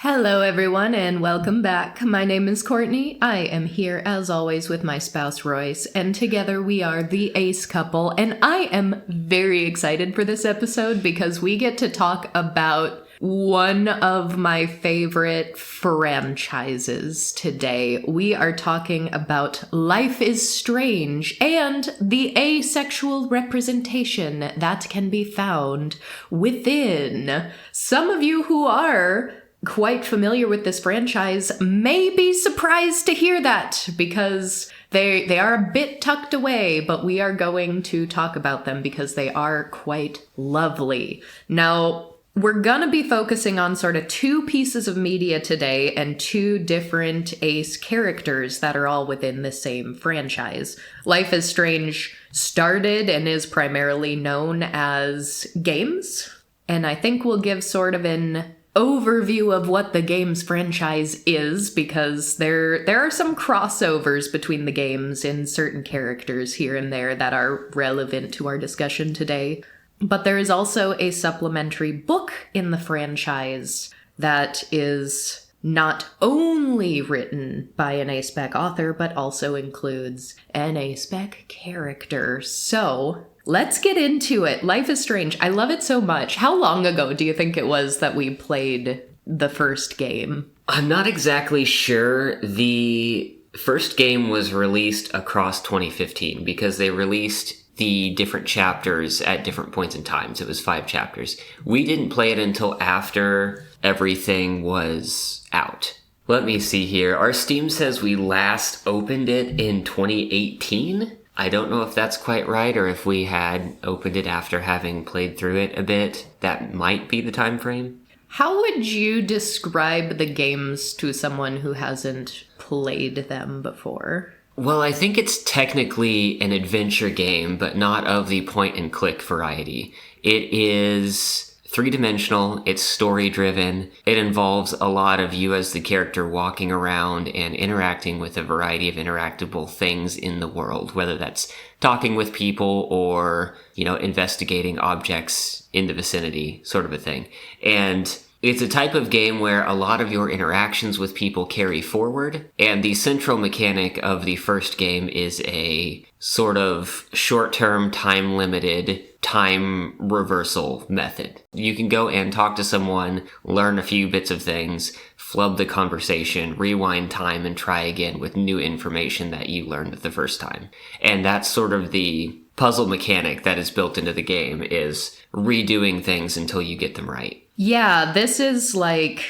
Hello, everyone, and welcome back. My name is Courtney. I am here, as always, with my spouse, Royce, and together we are the Ace couple, and I am very excited for this episode because we get to talk about one of my favorite franchises today. We are talking about Life is Strange and the asexual representation that can be found within. Some of you who are quite familiar with this franchise may be surprised to hear that because they are a bit tucked away, but we are going to talk about them because they are quite lovely. Now, we're gonna be focusing on sort of two pieces of media today and two different Ace characters that are all within the same franchise. Life is Strange started and is primarily known as games, and I think we'll give sort of an overview of what the games franchise is, because there are some crossovers between the games in certain characters here and there that are relevant to our discussion today. But there is also a supplementary book in the franchise that is not only written by an A-Spec author, but also includes an A-Spec character. So let's get into it. Life is Strange. I love it so much. How long ago do you think it was that we played the first game? I'm not exactly sure. The first game was released across 2015 because they released the different chapters at different points in time. So it was 5 chapters. We didn't play it until after everything was out. Let me see here. Our Steam says we last opened it in 2018. I don't know if that's quite right, or if we had opened it after having played through it a bit. That might be the time frame. How would you describe the games to someone who hasn't played them before? Well, I think it's technically an adventure game, but not of the point-and-click variety. It is three-dimensional, it's story-driven, it involves a lot of you as the character walking around and interacting with a variety of interactable things in the world, whether that's talking with people or, investigating objects in the vicinity, sort of a thing. And it's a type of game where a lot of your interactions with people carry forward, and the central mechanic of the first game is a sort of short-term, time-limited, time reversal method. You can go and talk to someone, learn a few bits of things, flub the conversation, rewind time, and try again with new information that you learned the first time. And that's sort of the puzzle mechanic that is built into the game, is redoing things until you get them right. Yeah, this is like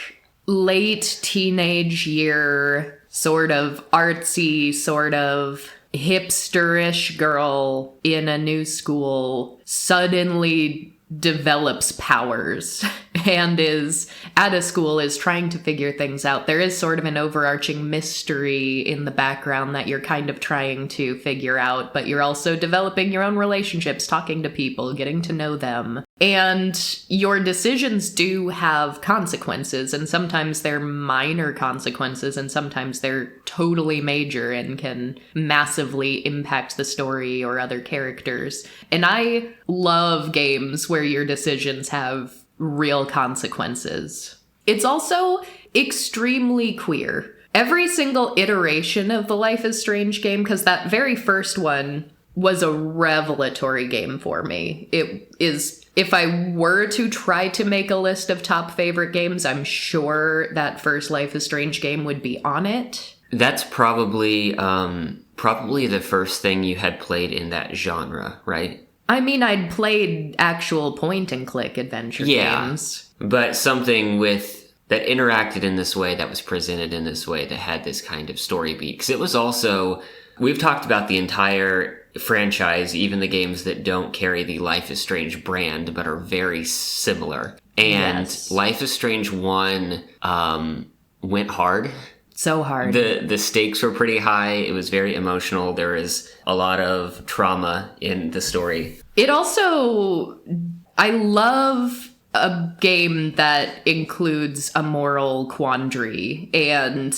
late teenage year, sort of artsy, sort of hipsterish girl in a new school suddenly develops powers and is at a school, is trying to figure things out. There is sort of an overarching mystery in the background that you're kind of trying to figure out, but you're also developing your own relationships, talking to people, getting to know them. And your decisions do have consequences, and sometimes they're minor consequences, and sometimes they're totally major and can massively impact the story or other characters. And I love games where your decisions have real consequences. It's also extremely queer. Every single iteration of the Life is Strange game, because that very first one was a revelatory game for me. It is, if I were to try to make a list of top favorite games, I'm sure that first Life is Strange game would be on it. That's probably the first thing you had played in that genre, right? I mean, I'd played actual point-and-click adventure games. But something that interacted in this way, that was presented in this way, that had this kind of story beat. Because it was also, we've talked about the entire franchise, even the games that don't carry the Life is Strange brand, but are very similar. And yes. Life is Strange 1 went hard. So hard. The stakes were pretty high. It was very emotional. There is a lot of trauma in the story. It also, I love a game that includes a moral quandary, and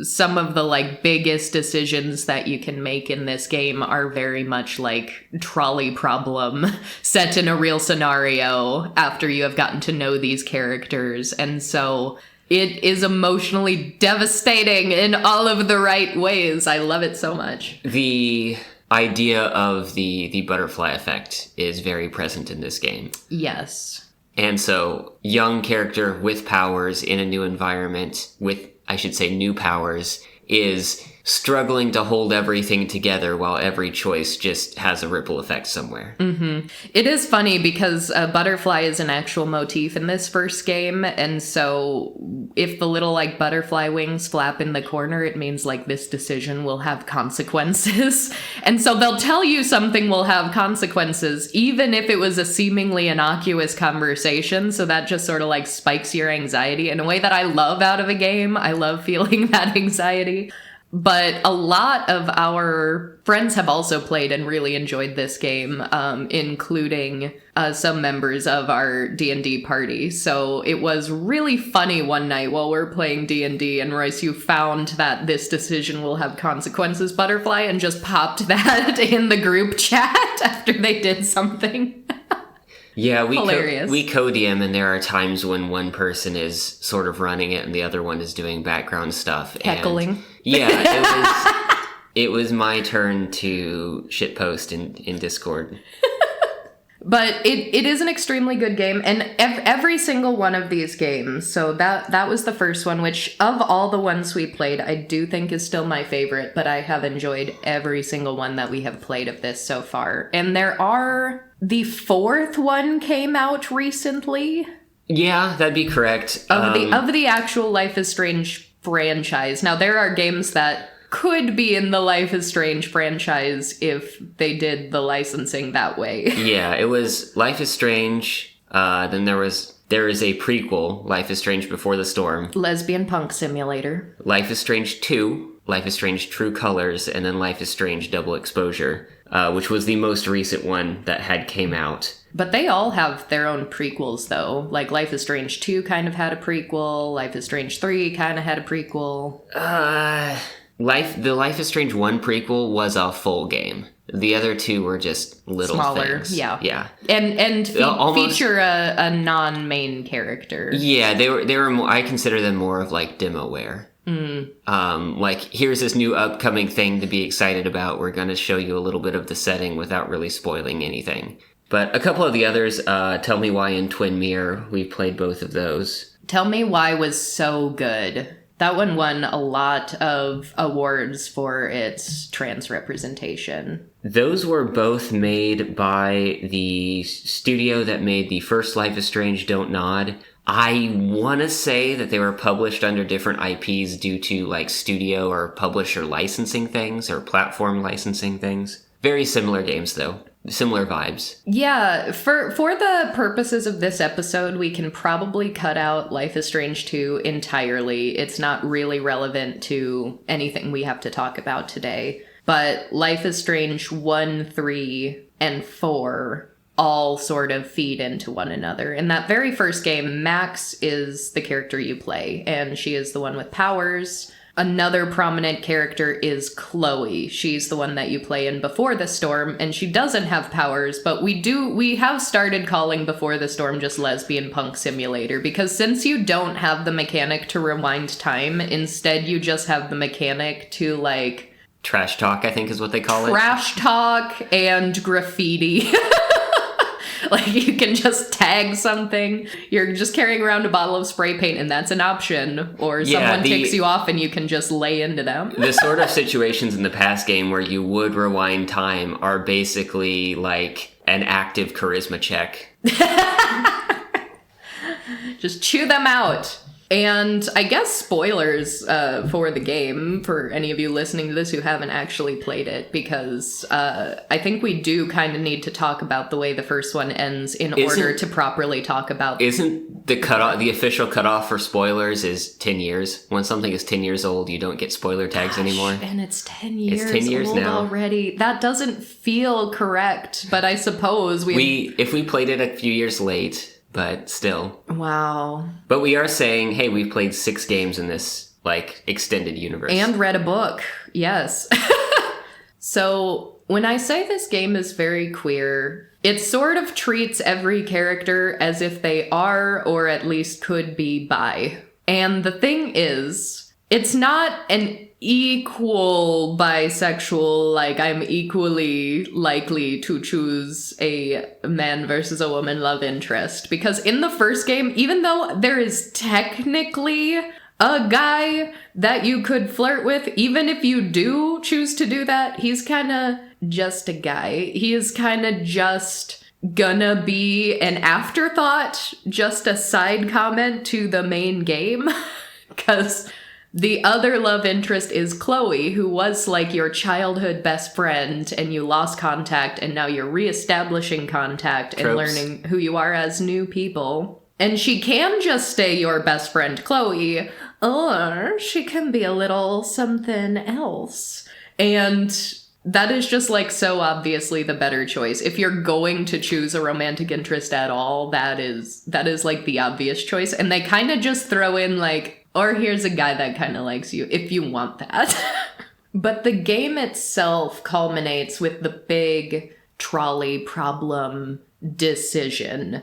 some of the biggest decisions that you can make in this game are very much like trolley problem set in a real scenario after you have gotten to know these characters. And so It is emotionally devastating in all of the right ways. I love it so much. The idea of the butterfly effect is very present in this game. Yes. And so, young character with powers in a new environment with, I should say, new powers is struggling to hold everything together while every choice just has a ripple effect somewhere. Mm-hmm. It is funny because a butterfly is an actual motif in this first game, and so if the little like butterfly wings flap in the corner, it means like this decision will have consequences. And so they'll tell you something will have consequences, even if it was a seemingly innocuous conversation. So that just sort of like spikes your anxiety in a way that I love out of a game. I love feeling that anxiety. But a lot of our friends have also played and really enjoyed this game, including some members of our D&D party. So it was really funny one night while we were playing D&D, and Royce, you found that this decision will have consequences butterfly and just popped that in the group chat after they did something. Yeah, we Hilarious. co-DM, and there are times when one person is sort of running it and the other one is doing background stuff. Heckling. And yeah, it was my turn to shitpost in Discord. But it is an extremely good game, and every single one of these games, so that was the first one, which of all the ones we played, I do think is still my favorite, but I have enjoyed every single one that we have played of this so far. And the fourth one came out recently. Yeah, that'd be correct. Of the actual Life is Strange franchise. Now, there are games that could be in the Life is Strange franchise if they did the licensing that way. Yeah, it was Life is Strange. Then there is a prequel, Life is Strange Before the Storm. Lesbian Punk Simulator. Life is Strange 2, Life is Strange True Colors, and then Life is Strange Double Exposure, which was the most recent one that had came out. But they all have their own prequels, though. Like, Life is Strange 2 kind of had a prequel. Life is Strange 3 kind of had a prequel. The Life is Strange 1 prequel was a full game. The other two were just little smaller things. Yeah. And feature a non-main character. Yeah, they were more, I consider them more of like demoware. Like, here's this new upcoming thing to be excited about. We're going to show you a little bit of the setting without really spoiling anything. But a couple of the others, Tell Me Why and Twin Mirror, we've played both of those. Tell Me Why was so good. That one won a lot of awards for its trans representation. Those were both made by the studio that made the first Life is Strange, Don't Nod. I want to say that they were published under different IPs due to like studio or publisher licensing things or platform licensing things. Very similar games though. Similar vibes. Yeah, for the purposes of this episode, we can probably cut out Life is Strange 2 entirely. It's not really relevant to anything we have to talk about today. But Life is Strange 1, 3, and 4 all sort of feed into one another. In that very first game, Max is the character you play, and she is the one with powers. Another prominent character is Chloe. She's the one that you play in Before the Storm, and she doesn't have powers, but we have started calling Before the Storm just Lesbian Punk Simulator, because since you don't have the mechanic to rewind time, instead you just have the mechanic to, like... Trash talk, I think is what they call it. Trash talk and graffiti. Like, you can just tag something. You're just carrying around a bottle of spray paint, and that's an option. Or someone ticks you off, and you can just lay into them. The sort of situations in the past game where you would rewind time are basically like an active charisma check. Just chew them out. And I guess spoilers for the game, for any of you listening to this who haven't actually played it, because I think we do kind of need to talk about the way the first one ends in order to properly talk about... Isn't the official cutoff for spoilers is 10 years? When something is 10 years old, you don't get spoiler tags anymore. And it's 10 years, it's 10 years old now. Already. That doesn't feel correct, but I suppose if we played it a few years late... But still. Wow. But we are saying, hey, we've played 6 games in this, like, extended universe. And read a book. Yes. So, when I say this game is very queer, it sort of treats every character as if they are, or at least could be, bi. And the thing is, it's not an equal bisexual, like I'm equally likely to choose a man versus a woman love interest. Because in the first game, even though there is technically a guy that you could flirt with, even if you do choose to do that, he's kind of just a guy. He is kind of just gonna be an afterthought, just a side comment to the main game. Because the other love interest is Chloe, who was like your childhood best friend, and you lost contact, and now you're reestablishing contact and learning who you are as new people. And she can just stay your best friend, Chloe, or she can be a little something else. And that is just like so obviously the better choice. If you're going to choose a romantic interest at all, that is like the obvious choice. And they kind of just throw in like, or here's a guy that kind of likes you, if you want that. But the game itself culminates with the big trolley problem decision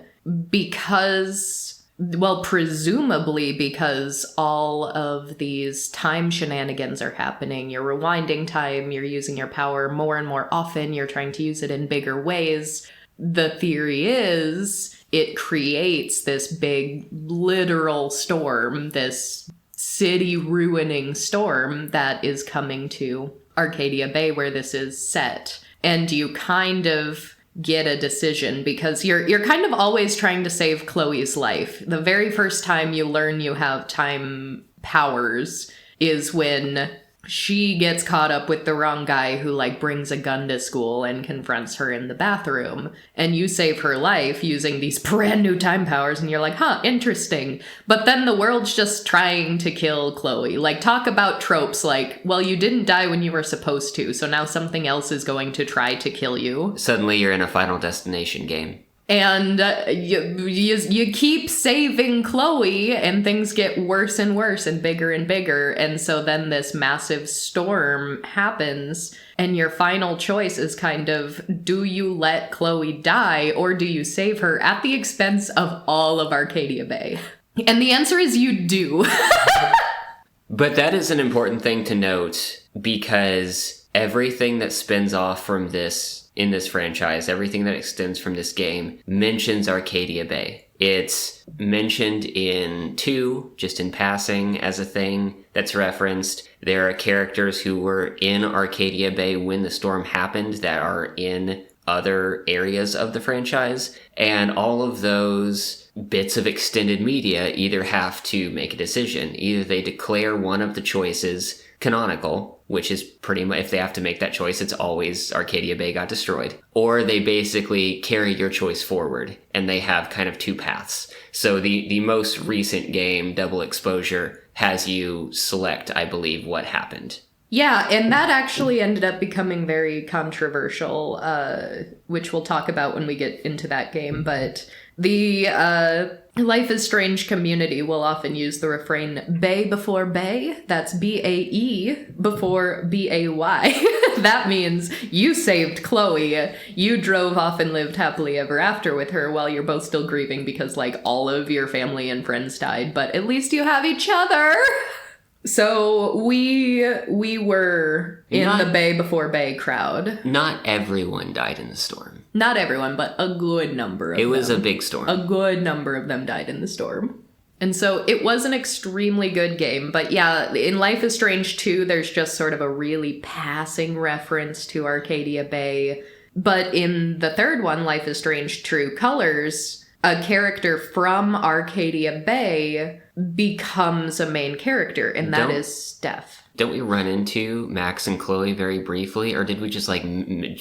because, well, presumably because all of these time shenanigans are happening. You're rewinding time, you're using your power more and more often, you're trying to use it in bigger ways. The theory is it creates this big literal storm, this city-ruining storm that is coming to Arcadia Bay where this is set. And you kind of get a decision because you're kind of always trying to save Chloe's life. The very first time you learn you have time powers is when she gets caught up with the wrong guy who like brings a gun to school and confronts her in the bathroom. And you save her life using these brand new time powers and you're like, huh, interesting. But then the world's just trying to kill Chloe. Like, talk about tropes like, well, you didn't die when you were supposed to, so now something else is going to try to kill you. Suddenly you're in a Final Destination game. And you keep saving Chloe, and things get worse and worse and bigger. And so then this massive storm happens, and your final choice is kind of, do you let Chloe die, or do you save her at the expense of all of Arcadia Bay? And the answer is you do. But that is an important thing to note, because everything that spins off from this in this franchise, everything that extends from this game, mentions Arcadia Bay. It's mentioned in 2, just in passing, as a thing that's referenced. There are characters who were in Arcadia Bay when the storm happened that are in other areas of the franchise. And all of those bits of extended media either have to make a decision. Either they declare one of the choices canonical, which is pretty much, if they have to make that choice, it's always Arcadia Bay got destroyed. Or they basically carry your choice forward, and they have kind of 2 paths. So the most recent game, Double Exposure, has you select, I believe, what happened. Yeah, and that actually ended up becoming very controversial, which we'll talk about when we get into that game. But the Life is Strange community will often use the refrain, Bay before Bay. That's B-A-E before B-A-Y. That means you saved Chloe. You drove off and lived happily ever after with her while you're both still grieving because, like, all of your family and friends died. But at least you have each other. So we were in the Bay before Bay crowd. Not everyone died in the storm. Not everyone, but a good number of them. It was a big storm. A good number of them died in the storm. And so it was an extremely good game. But yeah, in Life is Strange 2, there's just sort of a really passing reference to Arcadia Bay. But in the third one, Life is Strange True Colors, a character from Arcadia Bay becomes a main character, and that is Steph. Don't we run into Max and Chloe very briefly, or did we just, like,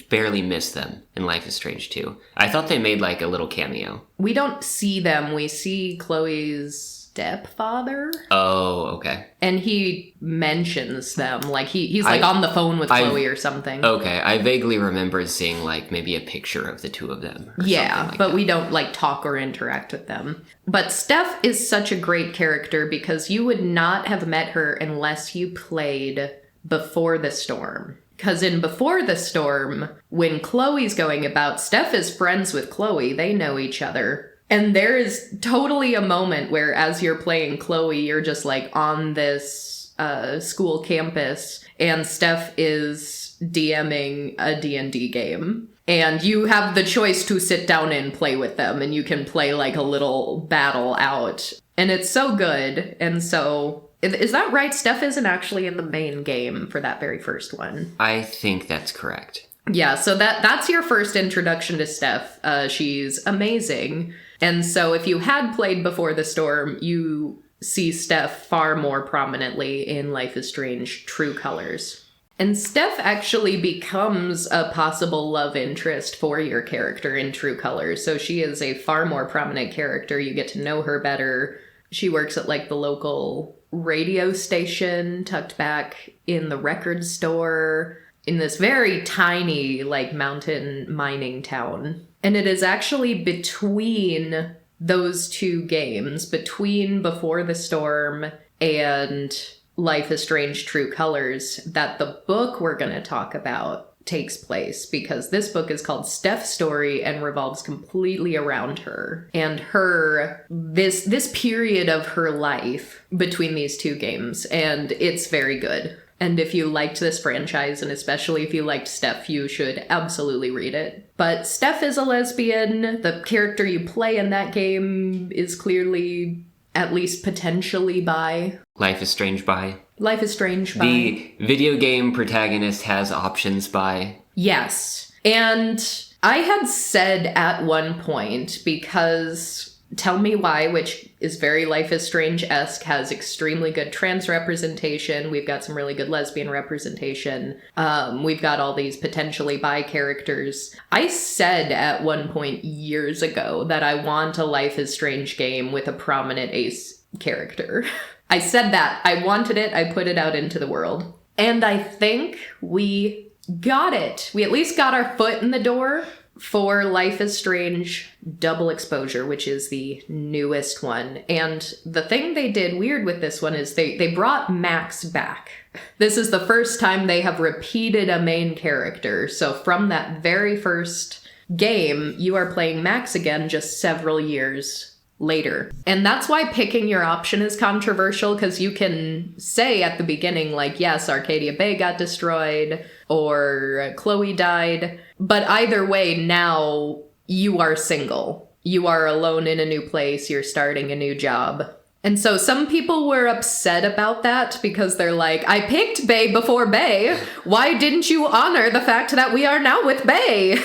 barely miss them in Life is Strange 2? I thought they made, like, a little cameo. We don't see them. We see Chloe's stepfather. Oh, okay. And he mentions them. Like, he's like, on the phone with Chloe or something. Okay, I vaguely remember seeing, like, maybe a picture of the 2 of them. Yeah, but we don't, like, talk or interact with them. But Steph is such a great character because you would not have met her unless you played Before the Storm. Because in Before the Storm, when Chloe's going about, Steph is friends with Chloe. They know each other. And there is totally a moment where as you're playing Chloe, you're just like on this school campus and Steph is DMing a D&D game. And you have the choice to sit down and play with them, and you can play like a little battle out. And it's so good. And so, is that right? Steph isn't actually in the main game for that very first one. I think that's correct. Yeah, so that's your first introduction to Steph. She's amazing. And so if you had played Before the Storm, you see Steph far more prominently in Life is Strange True Colors. And Steph actually becomes a possible love interest for your character in True Colors. So she is a far more prominent character. You get to know her better. She works at like the local radio station tucked back in the record store in this very tiny like mountain mining town. And it is actually between those two games, between Before the Storm and Life is Strange True Colors, that the book we're going to talk about takes place, because this book is called Steph's Story and revolves completely around her and her this period of her life between these two games, and it's very good. And if you liked this franchise, and especially if you liked Steph, you should absolutely read it. But Steph is a lesbian. The character you play in that game is clearly, at least potentially, bi. Life is Strange bi. Life is Strange bi. The video game protagonist has options bi. Yes. And I had said at one point, because Tell Me Why, which is very Life is Strange-esque, has extremely good trans representation. We've got some really good lesbian representation. We've got all these potentially bi characters. I said at one point years ago that I want a Life is Strange game with a prominent ace character. I said that. I wanted it. I put it out into the world. And I think we got it. We at least got our foot in the door for Life is Strange Double Exposure, which is the newest one. And the thing they did weird with this one is they brought Max back. This is the first time they have repeated a main character. So from that very first game, you are playing Max again just several years later. And that's why picking your option is controversial, because you can say at the beginning, like, yes, Arcadia Bay got destroyed, or Chloe died. But either way, now you are single. You are alone in a new place. You're starting a new job. And so some people were upset about that, because they're like, I picked Bay before Bay. Why didn't you honor the fact that we are now with Bay?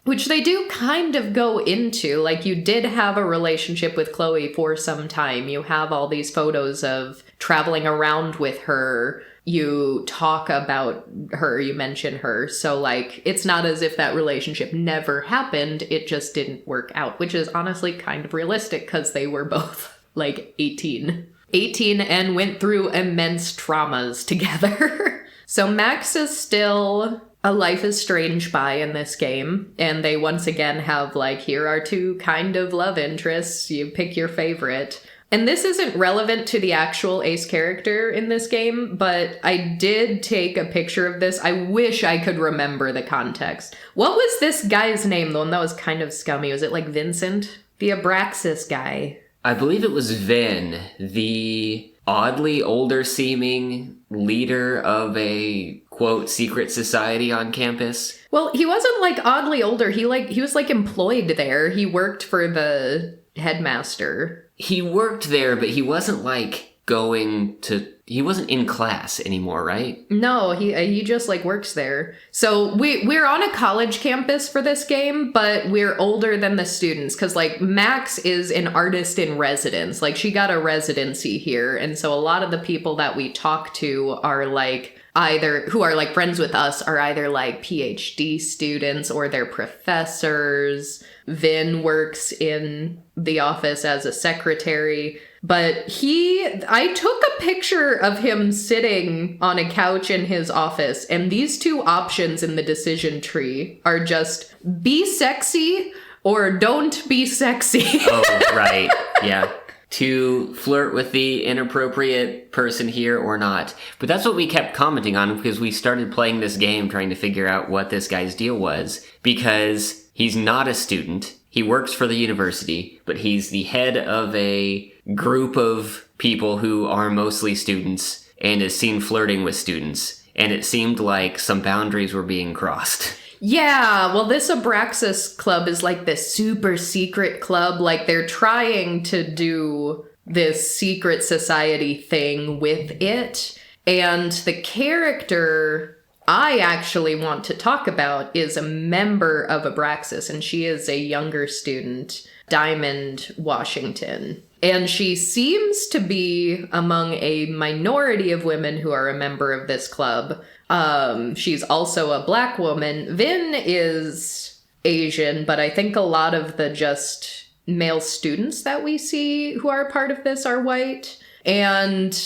Which they do kind of go into. Like, you did have a relationship with Chloe for some time. You have all these photos of traveling around with her. You talk about her, you mention her. So, like, it's not as if that relationship never happened. It just didn't work out, which is honestly kind of realistic, because they were both, like, 18 and went through immense traumas together. So Max is still a Life is Strange bi in this game, and they once again have, like, here are two kind of love interests, you pick your favorite. And this isn't relevant to the actual ace character in this game, but I did take a picture of this. I wish I could remember the context. What was this guy's name, the one that was kind of scummy? Was it like Vincent? The Abraxas guy. I believe it was Vin, the oddly older seeming leader of a, quote, secret society on campus. Well, he wasn't like oddly older. He was like employed there. He worked for the headmaster. He worked there, but he wasn't like he wasn't in class anymore, right? No, he just like works there. So we're on a college campus for this game, but we're older than the students, because like Max is an artist in residence. Like, she got a residency here, and so a lot of the people that we talk to are like who are like friends with us are either like PhD students or they're professors. Vin works in the office as a secretary. But I took a picture of him sitting on a couch in his office, and these two options in the decision tree are just be sexy or don't be sexy. Oh, right. Yeah. To flirt with the inappropriate person here or not. But that's what we kept commenting on, because we started playing this game trying to figure out what this guy's deal was, because he's not a student. He works for the university, but he's the head of a group of people who are mostly students and is seen flirting with students. And it seemed like some boundaries were being crossed. Yeah, well, this Abraxas club is like this super secret club. Like, they're trying to do this secret society thing with it. And the character I actually want to talk about is a member of Abraxas, and she is a younger student, Diamond Washington. And she seems to be among a minority of women who are a member of this club. She's also a black woman. Vin is Asian, but I think a lot of the just male students that we see who are part of this are white. And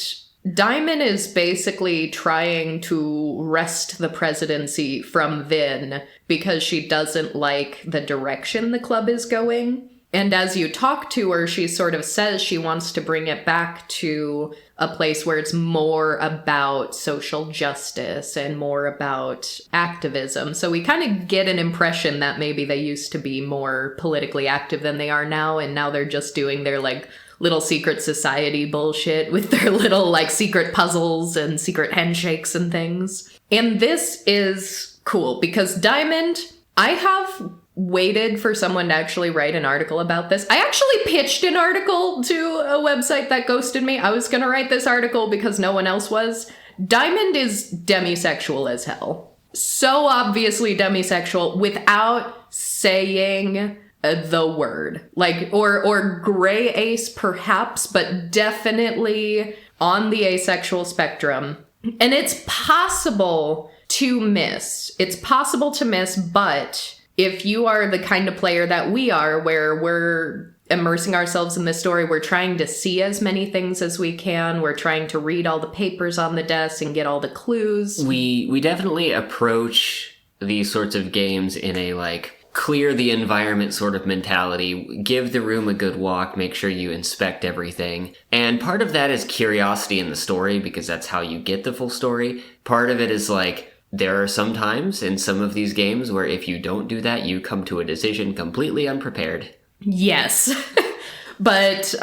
Diamond is basically trying to wrest the presidency from Vin because she doesn't like the direction the club is going. And as you talk to her, she sort of says she wants to bring it back to a place where it's more about social justice and more about activism. So we kind of get an impression that maybe they used to be more politically active than they are now, and now they're just doing their, like, little secret society bullshit with their little, like, secret puzzles and secret handshakes and things. And this is cool because Diamond, I have waited for someone to actually write an article about this. I actually pitched an article to a website that ghosted me. I was going to write this article because no one else was. Diamond is demisexual as hell. So obviously demisexual without saying the word. Like, or gray ace perhaps, but definitely on the asexual spectrum. And it's possible to miss. It's possible to miss, but if you are the kind of player that we are, where we're immersing ourselves in this story, we're trying to see as many things as we can, we're trying to read all the papers on the desk and get all the clues. We definitely approach these sorts of games in a, like, clear the environment sort of mentality. Give the room a good walk, make sure you inspect everything. And part of that is curiosity in the story, because that's how you get the full story. Part of it is, like, there are some times in some of these games where if you don't do that, you come to a decision completely unprepared. Yes. But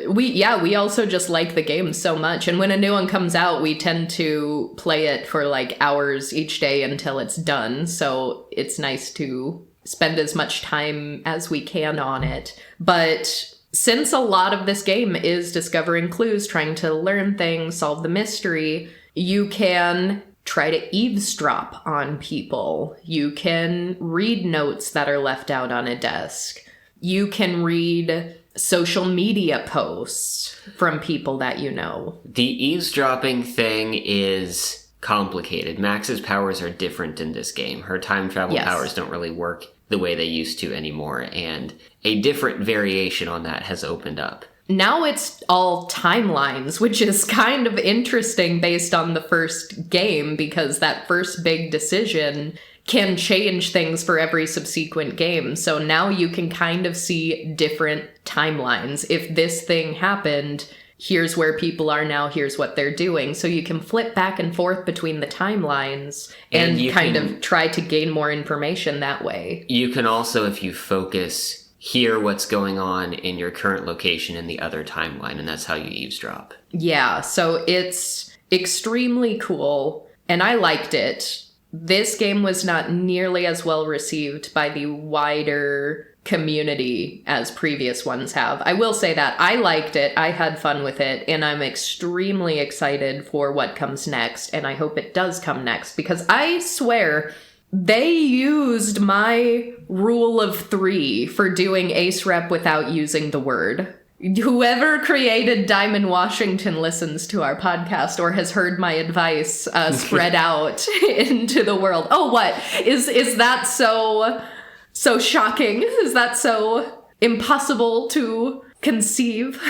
we also just like the game so much. And when a new one comes out, we tend to play it for like hours each day until it's done. So it's nice to spend as much time as we can on it. But since a lot of this game is discovering clues, trying to learn things, solve the mystery, you can try to eavesdrop on people. You can read notes that are left out on a desk. You can read social media posts from people that you know. The eavesdropping thing is complicated. Max's powers are different in this game. Her time travel powers don't really work the way they used to anymore, and a different variation on that has opened up. Now it's all timelines, which is kind of interesting based on the first game, because that first big decision can change things for every subsequent game. So now you can kind of see different timelines. If this thing happened, here's where people are now, here's what they're doing. So you can flip back and forth between the timelines and kind of try to gain more information that way. You can also, if you focus, hear what's going on in your current location in the other timeline, and that's how you eavesdrop. Yeah, so it's extremely cool, and I liked it. This game was not nearly as well received by the wider community as previous ones have. I will say that I liked it, I had fun with it, and I'm extremely excited for what comes next, and I hope it does come next, because I swear they used my rule of 3 for doing ace rep without using the word. Whoever created Diamond Washington listens to our podcast or has heard my advice spread out into the world. Oh, what? Is that so shocking? Is that so impossible to conceive?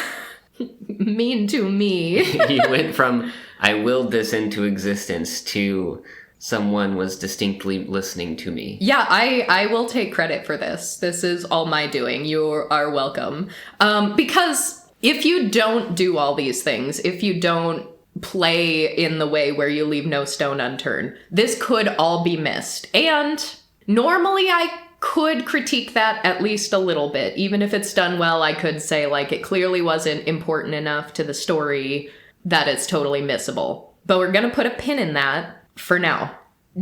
Mean to me. You went from, I willed this into existence, to someone was distinctly listening to me. Yeah, I will take credit for this. This is all my doing. You are welcome. Because if you don't do all these things, if you don't play in the way where you leave no stone unturned, this could all be missed. And normally I could critique that at least a little bit. Even if it's done well, I could say, like, it clearly wasn't important enough to the story that it's totally missable. But we're going to put a pin in that for now.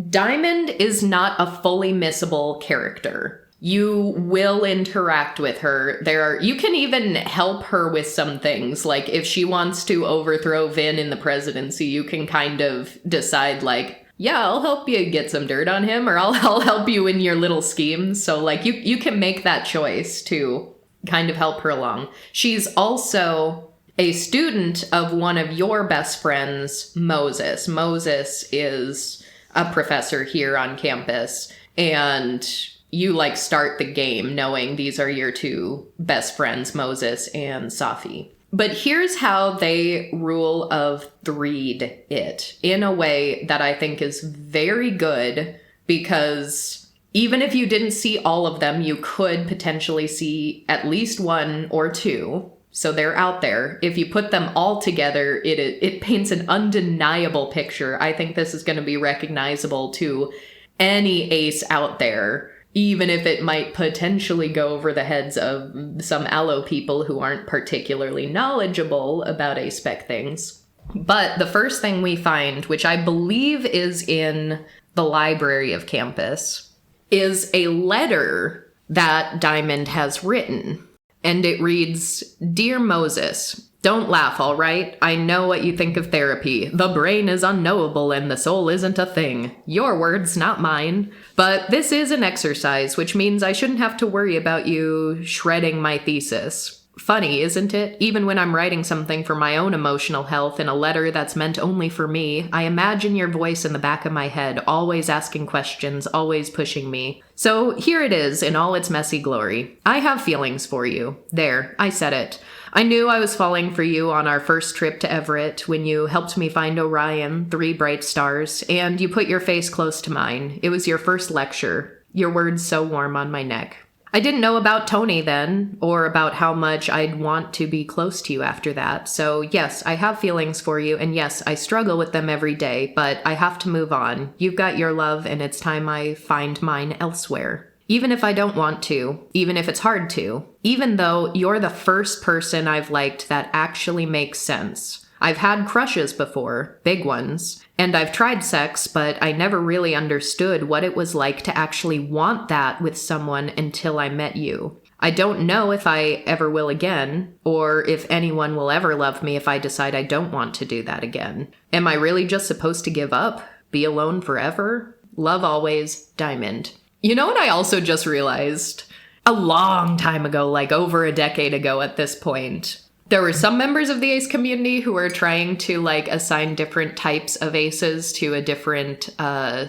Diamond is not a fully missable character. You will interact with her. You can even help her with some things. Like, if she wants to overthrow Vin in the presidency, you can kind of decide, like, yeah, I'll help you get some dirt on him, or I'll help you in your little schemes. So, like, you can make that choice to kind of help her along. She's also a student of one of your best friends, Moses. Moses is a professor here on campus, and you, like, start the game knowing these are your two best friends, Moses and Safi. But here's how they rule of three'd it in a way that I think is very good, because even if you didn't see all of them, you could potentially see at least one or two. So they're out there. If you put them all together, it paints an undeniable picture. I think this is going to be recognizable to any ace out there, even if it might potentially go over the heads of some allo people who aren't particularly knowledgeable about aspec things. But the first thing we find, which I believe is in the library of campus, is a letter that Diamond has written. And it reads, "Dear Moses, don't laugh, all right? I know what you think of therapy. The brain is unknowable and the soul isn't a thing. Your words, not mine. But this is an exercise, which means I shouldn't have to worry about you shredding my thesis. Funny, isn't it? Even when I'm writing something for my own emotional health in a letter that's meant only for me, I imagine your voice in the back of my head, always asking questions, always pushing me. So here it is in all its messy glory. I have feelings for you. There, I said it. I knew I was falling for you on our first trip to Everett when you helped me find Orion, 3 bright stars, and you put your face close to mine. It was your first lecture. Your words so warm on my neck. I didn't know about Tony then, or about how much I'd want to be close to you after that. So yes, I have feelings for you, and yes, I struggle with them every day, but I have to move on. You've got your love, and it's time I find mine elsewhere. Even if I don't want to, even if it's hard to, even though you're the first person I've liked that actually makes sense. I've had crushes before, big ones, and I've tried sex, but I never really understood what it was like to actually want that with someone until I met you. I don't know if I ever will again, or if anyone will ever love me if I decide I don't want to do that again. Am I really just supposed to give up? Be alone forever? Love always, Diamond." You know what I also just realized? A long time ago, like over a decade ago at this point, there were some members of the ace community who were trying to, like, assign different types of aces to a different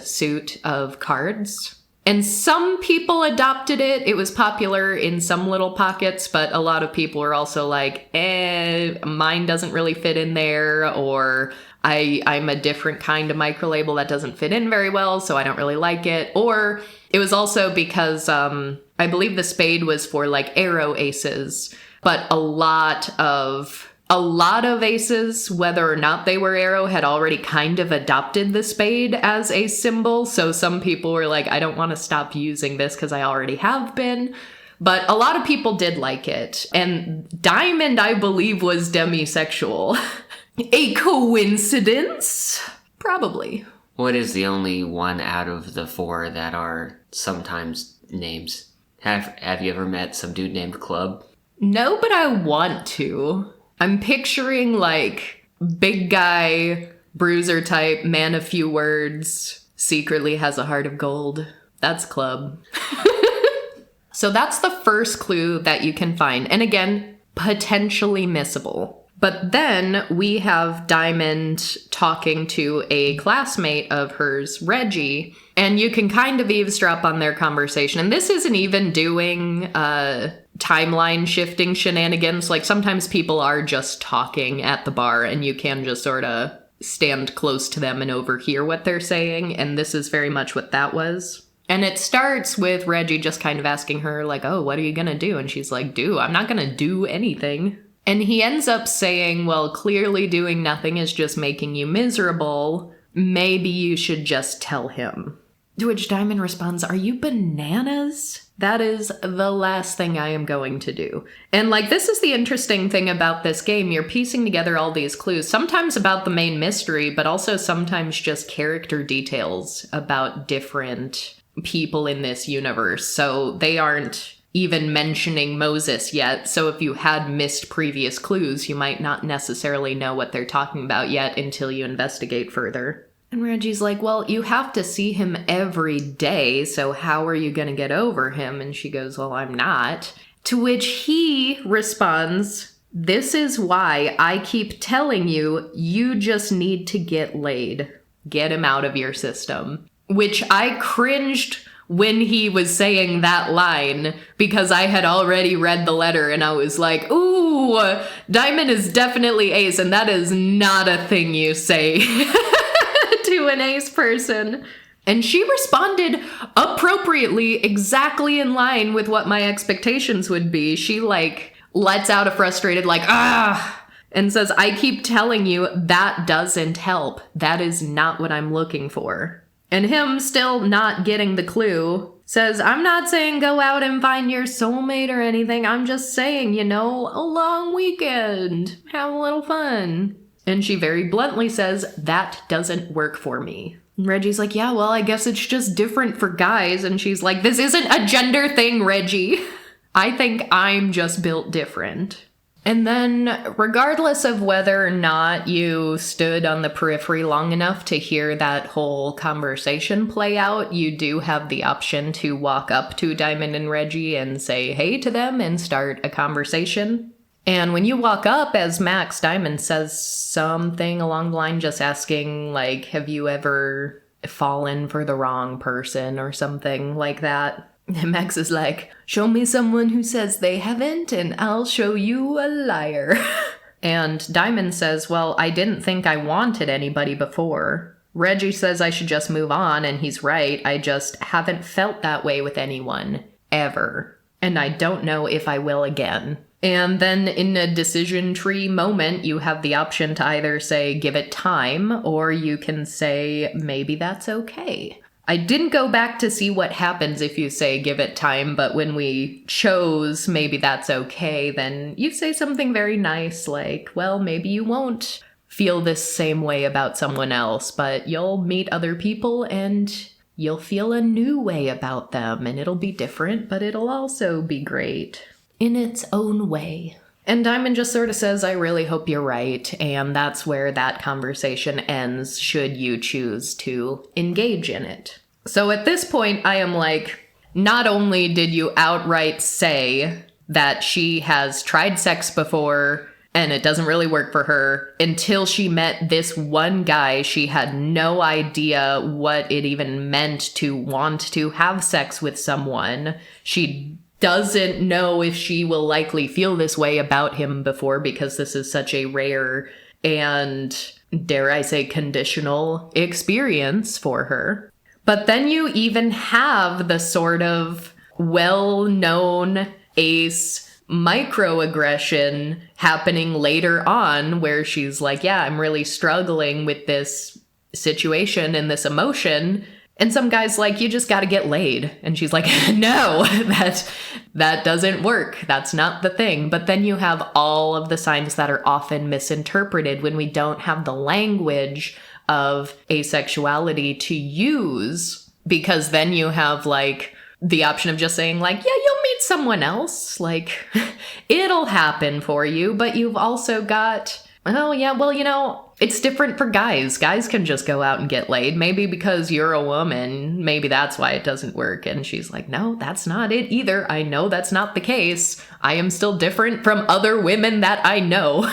suit of cards. And some people adopted it. It was popular in some little pockets, but a lot of people were also like, mine doesn't really fit in there, or I'm a different kind of microlabel that doesn't fit in very well, so I don't really like it. Or it was also because I believe the spade was for, like, arrow aces. But a lot of aces, whether or not they were arrow, had already kind of adopted the spade as a symbol. So some people were like, I don't want to stop using this because I already have been. But a lot of people did like it. And Diamond, I believe, was demisexual. A coincidence? Probably. What is the only one out of the 4 that are sometimes names? Have you ever met some dude named Club? No, but I want to. I'm picturing, like, big guy, bruiser type, man of few words, secretly has a heart of gold. That's Club. So that's the first clue that you can find. And again, potentially missable. But then we have Diamond talking to a classmate of hers, Reggie, and you can kind of eavesdrop on their conversation. And this isn't even doing timeline shifting shenanigans. Like, sometimes people are just talking at the bar and you can just sort of stand close to them and overhear what they're saying. And this is very much what that was. And it starts with Reggie just kind of asking her, like, oh, what are you gonna do? And she's like, I'm not gonna do anything. And he ends up saying, well, clearly doing nothing is just making you miserable. Maybe you should just tell him. To which Diamond responds, are you bananas? That is the last thing I am going to do. And like, this is the interesting thing about this game. You're piecing together all these clues, sometimes about the main mystery, but also sometimes just character details about different people in this universe. So they aren't even mentioning Moses yet. So if you had missed previous clues, you might not necessarily know what they're talking about yet until you investigate further. And Reggie's like, well, you have to see him every day, so how are you going to get over him? And she goes, well, I'm not. To which he responds, this is why I keep telling you, you just need to get laid. Get him out of your system. Which I cringed when he was saying that line, because I had already read the letter and I was like, ooh, Diamond is definitely ace, and that is not a thing you say to an ace person. And she responded appropriately, exactly in line with what my expectations would be. She like lets out a frustrated like, and says, I keep telling you that doesn't help. That is not what I'm looking for. And him, still not getting the clue, says, I'm not saying go out and find your soulmate or anything. I'm just saying, a long weekend. Have a little fun. And she very bluntly says, that doesn't work for me. And Reggie's like, yeah, well, I guess it's just different for guys. And she's like, this isn't a gender thing, Reggie. I think I'm just built different. And then, regardless of whether or not you stood on the periphery long enough to hear that whole conversation play out, you do have the option to walk up to Diamond and Reggie and say hey to them and start a conversation. And when you walk up, as Max, Diamond says something along the line just asking, like, have you ever fallen for the wrong person or something like that? And Max is like, show me someone who says they haven't, and I'll show you a liar. And Diamond says, well, I didn't think I wanted anybody before. Reggie says I should just move on, and he's right. I just haven't felt that way with anyone, ever. And I don't know if I will again. And then in a decision tree moment, you have the option to either say, give it time, or you can say, maybe that's okay. I didn't go back to see what happens if you say give it time, but when we chose maybe that's okay, then you say something very nice like, well, maybe you won't feel this same way about someone else, but you'll meet other people and you'll feel a new way about them, and it'll be different, but it'll also be great in its own way. And Diamond just sort of says, I really hope you're right, and that's where that conversation ends, should you choose to engage in it. So at this point, I am like, not only did you outright say that she has tried sex before, and it doesn't really work for her, until she met this one guy, she had no idea what it even meant to want to have sex with someone. She doesn't know if she will likely feel this way about him before, because this is such a rare and, dare I say, conditional experience for her. But then you even have the sort of well-known ace microaggression happening later on, where she's like, yeah, I'm really struggling with this situation and this emotion. And some guy's like, you just got to get laid. And she's like, no, that doesn't work. That's not the thing. But then you have all of the signs that are often misinterpreted when we don't have the language of asexuality to use, because then you have like the option of just saying like, yeah, you'll meet someone else. Like, it'll happen for you. But you've also got, oh yeah, well, it's different for guys. Guys can just go out and get laid. Maybe because you're a woman, maybe that's why it doesn't work. And she's like, no, that's not it either. I know that's not the case. I am still different from other women that I know.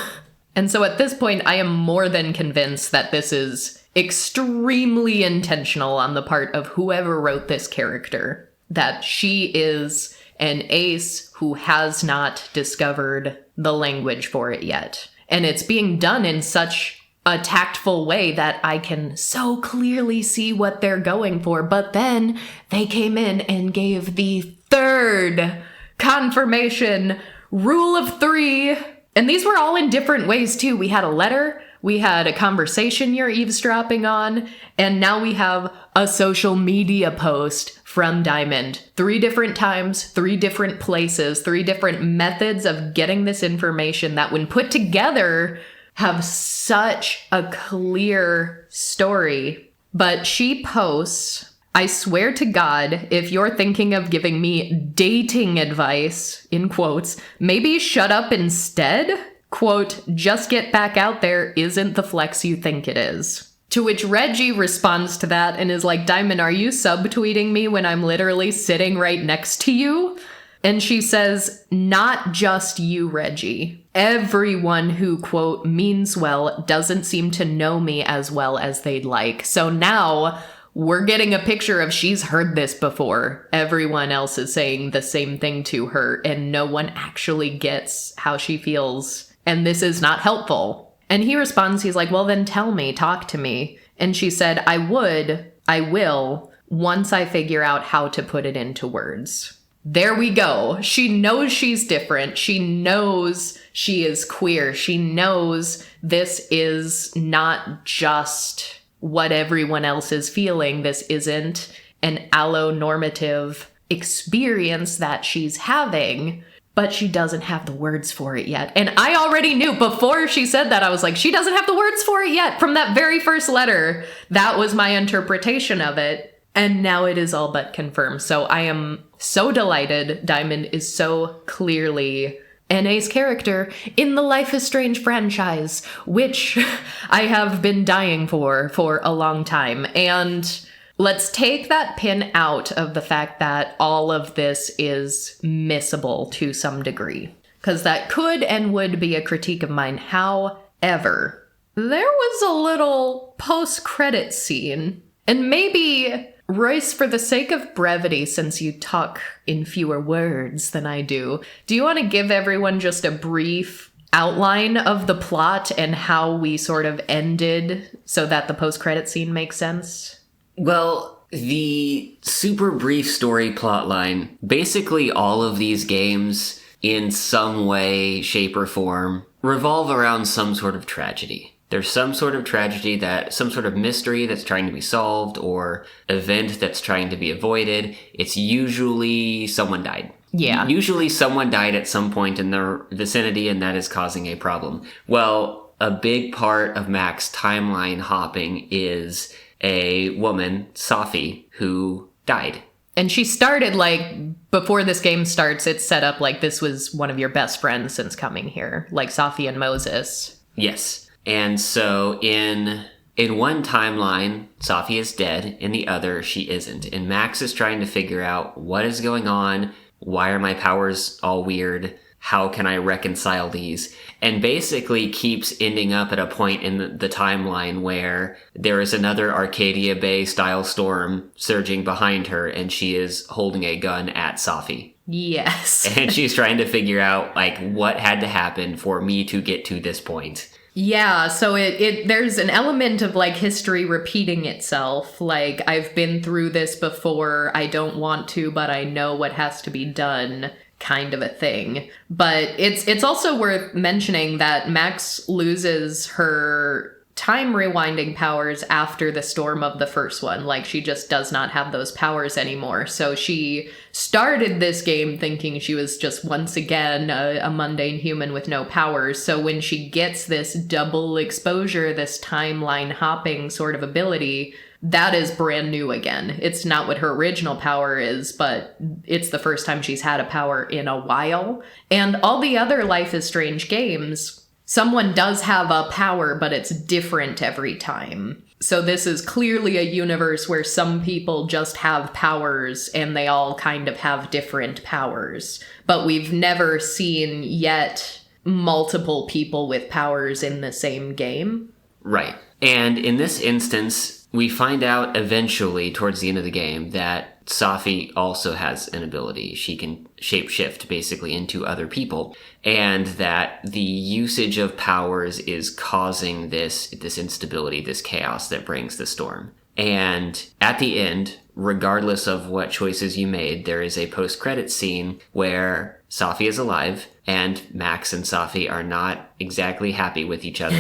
And so at this point, I am more than convinced that this is extremely intentional on the part of whoever wrote this character. That she is an ace who has not discovered the language for it yet. And it's being done in such a tactful way that I can so clearly see what they're going for. But then they came in and gave the third confirmation, rule of three. And these were all in different ways too. We had a letter, we had a conversation you're eavesdropping on, and now we have a social media post from Diamond. 3 different times, 3 different places, 3 different methods of getting this information that, when put together, have such a clear story. But she posts, "I swear to God, if you're thinking of giving me dating advice," in quotes, "maybe shut up instead." Quote, "just get back out there isn't the flex you think it is." To which Reggie responds to that and is like, "Diamond, are you subtweeting me when I'm literally sitting right next to you?" And she says, "Not just you, Reggie. Everyone who, quote, means well doesn't seem to know me as well as they'd like." So now we're getting a picture of she's heard this before. Everyone else is saying the same thing to her, and no one actually gets how she feels. And this is not helpful. And he responds, he's like, "Well, then tell me, talk to me." And she said, I will, once I figure out how to put it into words." There we go. She knows she's different. She knows she is queer. She knows this is not just what everyone else is feeling. This isn't an allonormative experience that she's having, but she doesn't have the words for it yet. And I already knew before she said that. I was like, she doesn't have the words for it yet. From that very first letter, that was my interpretation of it. And now it is all but confirmed. So I am so delighted. Diamond is so clearly an ace character in the Life is Strange franchise, which I have been dying for a long time. And let's take that pin out of the fact that all of this is missable to some degree, because that could and would be a critique of mine. However, there was a little post-credit scene, and maybe, Royce, for the sake of brevity, since you talk in fewer words than I do you want to give everyone just a brief outline of the plot and how we sort of ended so that the post-credit scene makes sense? Well, the super brief story plotline, basically all of these games in some way, shape, or form revolve around some sort of tragedy. There's some sort of tragedy, some sort of mystery that's trying to be solved, or event that's trying to be avoided. It's usually someone died. Yeah. Usually someone died at some point in their vicinity, and that is causing a problem. Well, a big part of Mac's timeline hopping is a woman, Safi, who died. And she started, before this game starts, it's set up like this was one of your best friends since coming here, like Safi and Moses. Yes. And so in one timeline, Safi is dead. In the other, she isn't. And Max is trying to figure out what is going on. Why are my powers all weird? How can I reconcile these? And basically keeps ending up at a point in the timeline where there is another Arcadia Bay style storm surging behind her, and she is holding a gun at Safi. Yes. And she's trying to figure out, what had to happen for me to get to this point. Yeah, so there's an element of history repeating itself. I've been through this before, I don't want to, but I know what has to be done, kind of a thing. But it's also worth mentioning that Max loses her time rewinding powers after the storm of the first one. She just does not have those powers anymore. So she started this game thinking she was just once again a mundane human with no powers. So when she gets this double exposure, this timeline hopping sort of ability, that is brand new again. It's not what her original power is, but it's the first time she's had a power in a while. And all the other Life is Strange games, someone does have a power, but it's different every time. So this is clearly a universe where some people just have powers and they all kind of have different powers. But we've never seen yet multiple people with powers in the same game. Right. And in this instance, we find out eventually towards the end of the game that Safi also has an ability. She can shapeshift basically into other people, and that the usage of powers is causing this instability, this chaos that brings the storm. And at the end, regardless of what choices you made, there is a post-credit scene where Safi is alive, and Max and Safi are not exactly happy with each other.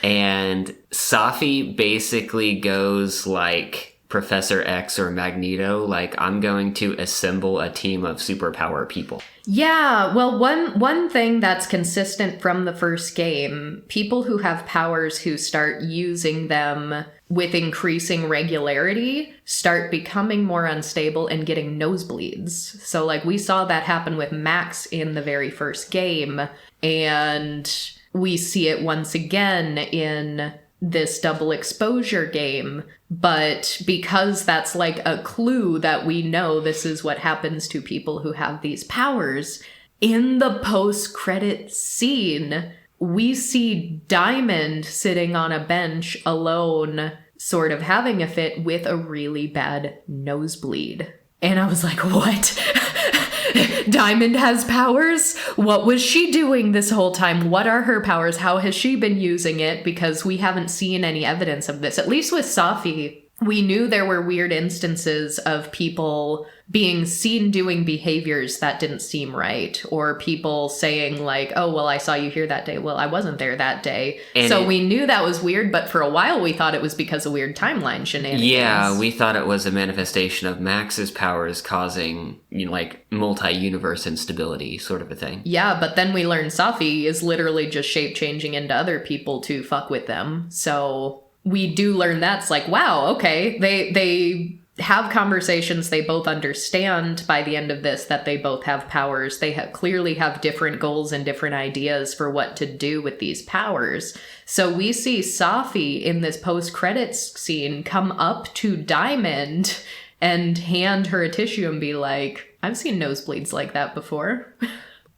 And Safi basically goes like Professor X or Magneto, like, I'm going to assemble a team of superpower people. Yeah, well, one thing that's consistent from the first game, people who have powers who start using them with increasing regularity start becoming more unstable and getting nosebleeds. So, like, we saw that happen with Max in the very first game, and we see it once again in this double exposure game. But because that's like a clue that we know this is what happens to people who have these powers, in the post-credit scene, we see Diamond sitting on a bench alone, sort of having a fit with a really bad nosebleed. And I was like, what? Diamond has powers? What was she doing this whole time? What are her powers? How has she been using it? Because we haven't seen any evidence of this. At least with Safi, we knew there were weird instances of people being seen doing behaviors that didn't seem right, or people saying like, oh, well, I saw you here that day. Well, I wasn't there that day. And so we knew that was weird, but for a while we thought it was because of weird timeline shenanigans. Yeah, we thought it was a manifestation of Max's powers causing, you know, like multi-universe instability sort of a thing. Yeah, but then we learned Safi is literally just shape-changing into other people to fuck with them. So we do learn that's like, wow, okay, they have conversations, they both understand by the end of this that they both have powers. They clearly have different goals and different ideas for what to do with these powers. So we see Safi in this post-credits scene come up to Diamond and hand her a tissue and be like, I've seen nosebleeds like that before.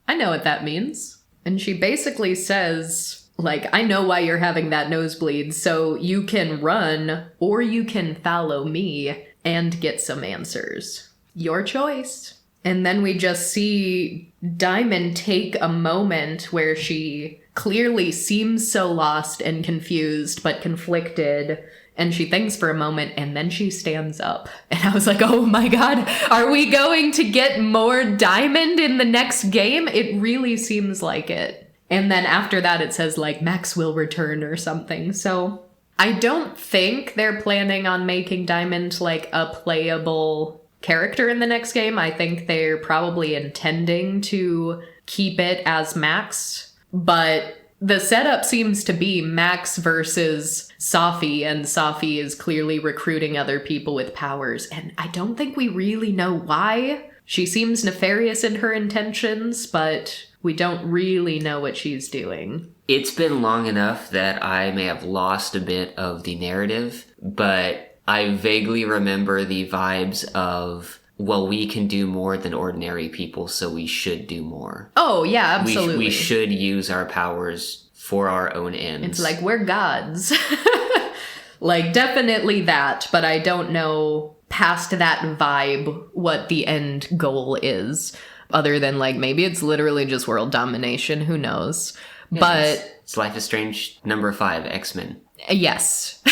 I know what that means. And she basically says, like, I know why you're having that nosebleed, so you can run or you can follow me and get some answers. Your choice. And then we just see Diamond take a moment where she clearly seems so lost and confused, but conflicted, and she thinks for a moment, and then she stands up. And I was like, oh my god, are we going to get more Diamond in the next game? It really seems like it. And then after that, it says, like, Max will return or something. So I don't think they're planning on making Diamond, like, a playable character in the next game. I think they're probably intending to keep it as Max. But the setup seems to be Max versus Safi, and Safi is clearly recruiting other people with powers. And I don't think we really know why. She seems nefarious in her intentions, but we don't really know what she's doing. It's been long enough that I may have lost a bit of the narrative, but I vaguely remember the vibes of, well, we can do more than ordinary people, so we should do more. Oh, yeah, absolutely. We should use our powers for our own ends. It's like, we're gods. Like, definitely that, but I don't know past that vibe what the end goal is. Other than, like, maybe it's literally just world domination, who knows. Yeah, but it's Life is Strange number 5, X-Men. Yes.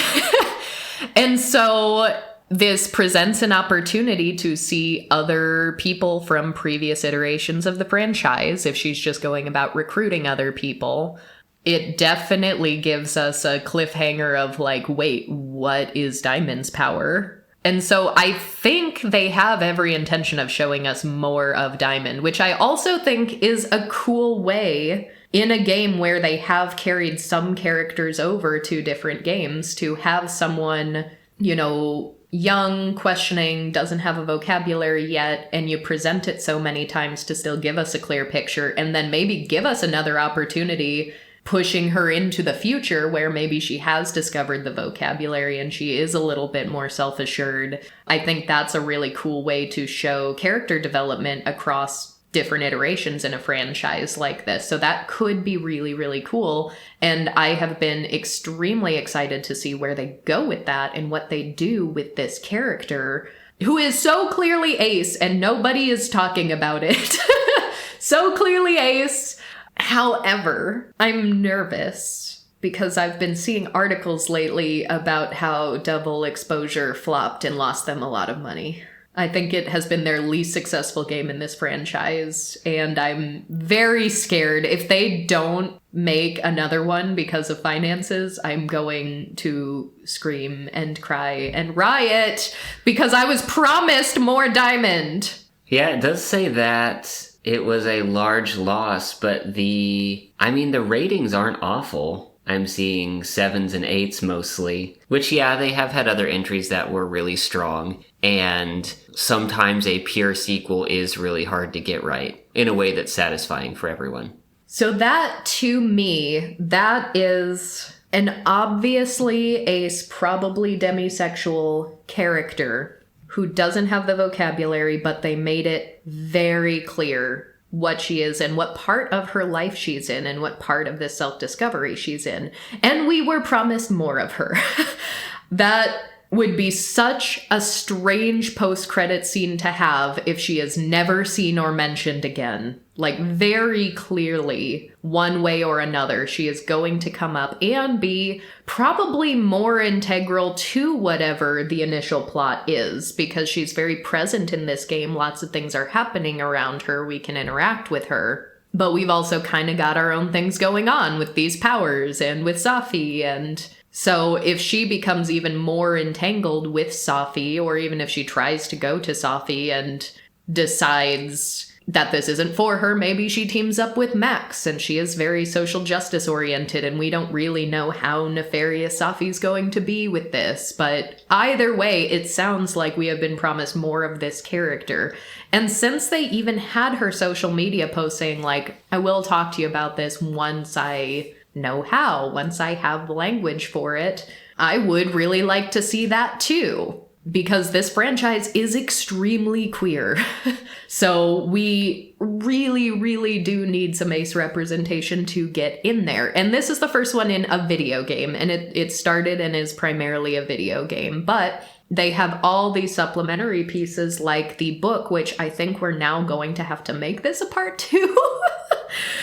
And so this presents an opportunity to see other people from previous iterations of the franchise if she's just going about recruiting other people. It definitely gives us a cliffhanger of, like, wait, what is Diamond's power? And so I think they have every intention of showing us more of Diamond, which I also think is a cool way in a game where they have carried some characters over to different games to have someone, you know, young, questioning, doesn't have a vocabulary yet, and you present it so many times to still give us a clear picture, and then maybe give us another opportunity pushing her into the future where maybe she has discovered the vocabulary and she is a little bit more self-assured. I think that's a really cool way to show character development across different iterations in a franchise like this. So that could be really, really cool. And I have been extremely excited to see where they go with that and what they do with this character who is so clearly Ace and nobody is talking about it. So clearly Ace. However, I'm nervous because I've been seeing articles lately about how double exposure flopped and lost them a lot of money. I think it has been their least successful game in this franchise, and I'm very scared. If they don't make another one because of finances, I'm going to scream and cry and riot because I was promised more Diamond. Yeah, it does say that it was a large loss, but the ratings aren't awful. I'm seeing 7s and 8s mostly, which, yeah, they have had other entries that were really strong, and sometimes a pure sequel is really hard to get right in a way that's satisfying for everyone. So that, to me, that is an obviously ace, probably demisexual character who doesn't have the vocabulary, but they made it very clear what she is and what part of her life she's in and what part of this self-discovery she's in. And we were promised more of her. That would be such a strange post-credit scene to have if she is never seen or mentioned again. Like, very clearly, one way or another, she is going to come up and be probably more integral to whatever the initial plot is, because she's very present in this game. Lots of things are happening around her. We can interact with her. But we've also kind of got our own things going on with these powers and with Safi, and so if she becomes even more entangled with Safi, or even if she tries to go to Safi and decides that this isn't for her, maybe she teams up with Max, and she is very social justice oriented, and we don't really know how nefarious Safi's going to be with this. But either way, it sounds like we have been promised more of this character. And since they even had her social media post saying, like, I will talk to you about this once I know how, once I have language for it, I would really like to see that too. Because this franchise is extremely queer. So we really, really do need some ace representation to get in there. And this is the first one in a video game, and it started and is primarily a video game. But they have all these supplementary pieces like the book, which I think we're now going to have to make this a part 2.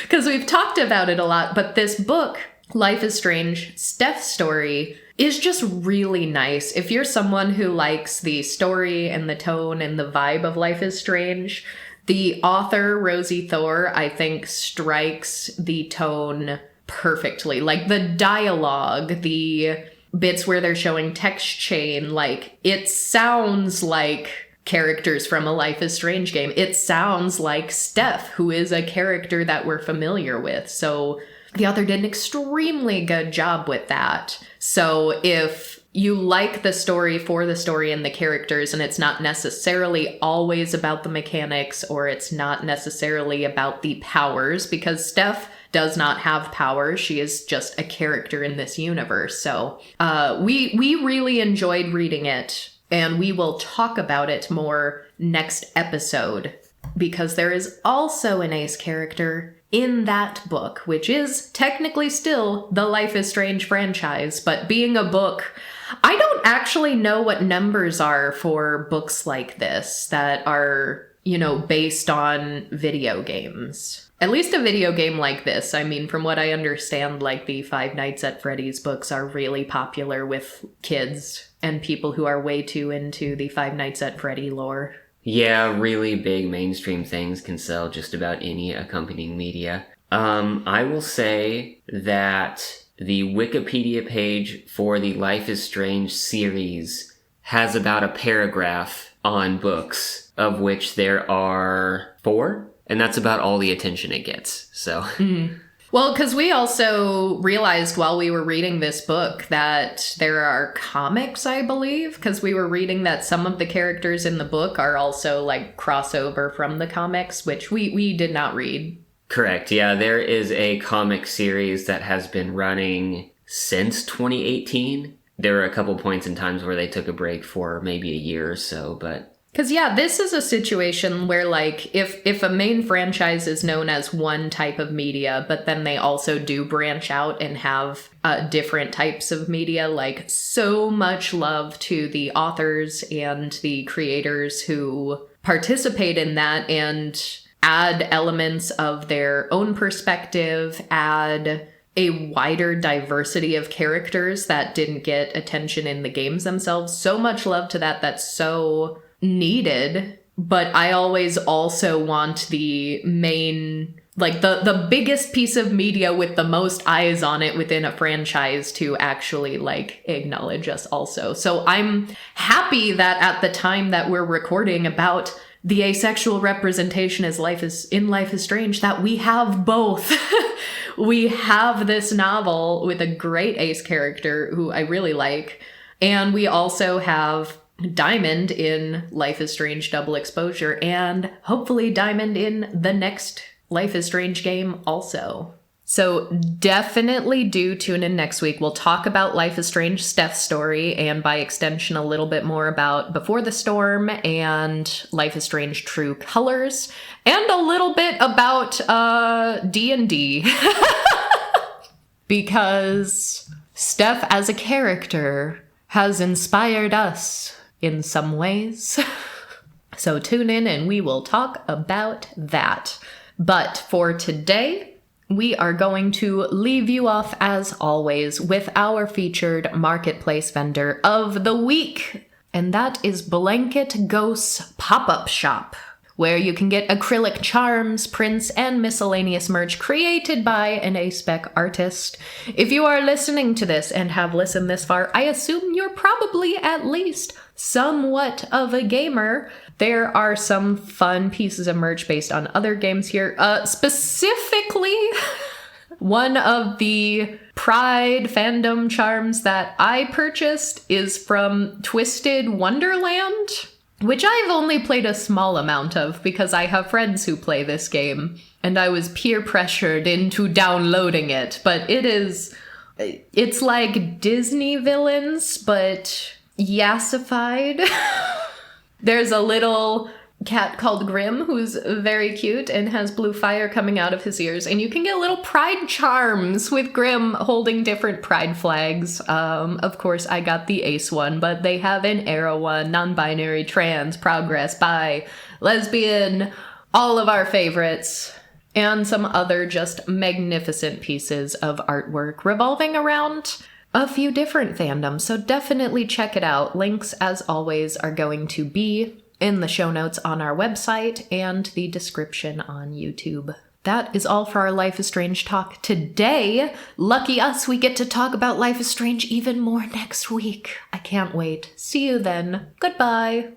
Because we've talked about it a lot. But this book, Life is Strange, Steph's story, is just really nice. If you're someone who likes the story and the tone and the vibe of Life is Strange, the author, Rosie Thor, I think strikes the tone perfectly. Like the dialogue, the bits where they're showing text chain, like it sounds like characters from a Life is Strange game. It sounds like Steph, who is a character that we're familiar with. So the author did an extremely good job with that. So if you like the story for the story and the characters, and it's not necessarily always about the mechanics, or it's not necessarily about the powers, because Steph does not have powers. She is just a character in this universe. So we really enjoyed reading it, and we will talk about it more next episode, because there is also an ace character in that book, which is technically still the Life is Strange franchise, but being a book, I don't actually know what numbers are for books like this that are, based on video games. At least a video game like this. I mean, from what I understand, like the Five Nights at Freddy's books are really popular with kids and people who are way too into the Five Nights at Freddy lore. Yeah, really big mainstream things can sell just about any accompanying media. I will say that the Wikipedia page for the Life is Strange series has about a paragraph on books, of which there are 4, and that's about all the attention it gets, so... Mm-hmm. Well, because we also realized while we were reading this book that there are comics, I believe, because we were reading that some of the characters in the book are also like crossover from the comics, which we did not read. Correct. Yeah, there is a comic series that has been running since 2018. There were a couple points in times where they took a break for maybe a year or so, but... Because, yeah, this is a situation where, like, if a main franchise is known as one type of media, but then they also do branch out and have different types of media, like, so much love to the authors and the creators who participate in that and add elements of their own perspective, add a wider diversity of characters that didn't get attention in the games themselves. So much love to that. That's so needed, but I always also want the main, like the biggest piece of media with the most eyes on it within a franchise to actually like acknowledge us also. So I'm happy that at the time that we're recording about the asexual representation as Life is Strange, that we have both. We have this novel with a great ace character who I really like, and we also have Diamond in Life is Strange Double Exposure, and hopefully Diamond in the next Life is Strange game also. So definitely do tune in next week. We'll talk about Life is Strange Steph's story, and by extension a little bit more about Before the Storm and Life is Strange True Colors, and a little bit about D&D. Because Steph as a character has inspired us in some ways. So tune in and we will talk about that. But for today, we are going to leave you off, as always, with our featured marketplace vendor of the week. And that is Blanket Ghost's Pop-Up Shop, where you can get acrylic charms, prints, and miscellaneous merch created by an A-spec artist. If you are listening to this and have listened this far, I assume you're probably at least somewhat of a gamer. There are some fun pieces of merch based on other games here. Specifically, one of the Pride fandom charms that I purchased is from Twisted Wonderland, which I've only played a small amount of because I have friends who play this game, and I was peer pressured into downloading it. But it's like Disney villains, but yassified. There's a little cat called Grim who's very cute and has blue fire coming out of his ears, and you can get little pride charms with Grim holding different pride flags. Of course, I got the ace one, but they have an arrow one, non-binary, trans, progress, bi, lesbian, all of our favorites, and some other just magnificent pieces of artwork revolving around a few different fandoms, so definitely check it out. Links, as always, are going to be in the show notes on our website and the description on YouTube. That is all for our Life is Strange talk today. Lucky us, we get to talk about Life is Strange even more next week. I can't wait. See you then. Goodbye.